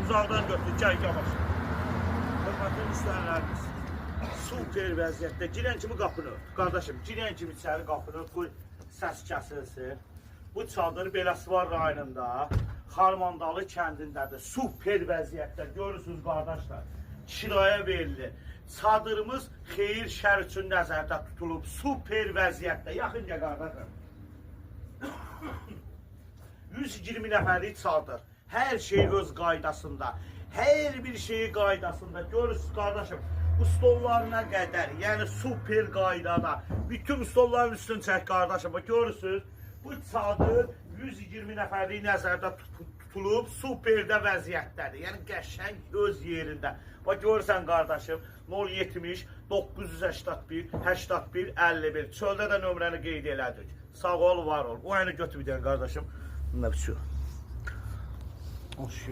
Uzaqdan götür, gəl yavaş. Hörmətli izləyənlərimiz, super vəziyyətdə. Girən kimi qapını ört. Qardaşım, girən kimi içəri qapını ört, qoy səs kəsilsin. Bu çadır Beləsuvar rayonunda, Xarmandalı kəndindədir. Super vəziyyətdə. Görürsünüz qardaşlar, kirayə verilir. Çadırımız xeyir şər üçün nəzərdə tutulub. Super vəziyyətdə. Yaxın gəl qardaşım. 120 nəfərlik çadır. Hər şey öz qaydasında. Hər bir şeyi qaydasında. Görürsünüz qardaşım, bu stollarına qədər, yəni super qaydada. Bütün stolların üstünü çək qardaşım. Görürsünüz, bu çadır 120 nəfərlik nəzərdə tutulub, superdə vəziyyətdədir. Yəni qəşəng öz yerində. Bax görürsən qardaşım, 070 981 81 51. Çöldə də nömrəni qeyd elədik. Sağ ol, var ol. O aynı götür bir dənə qardaşım. Bununla bitiyor. Hoş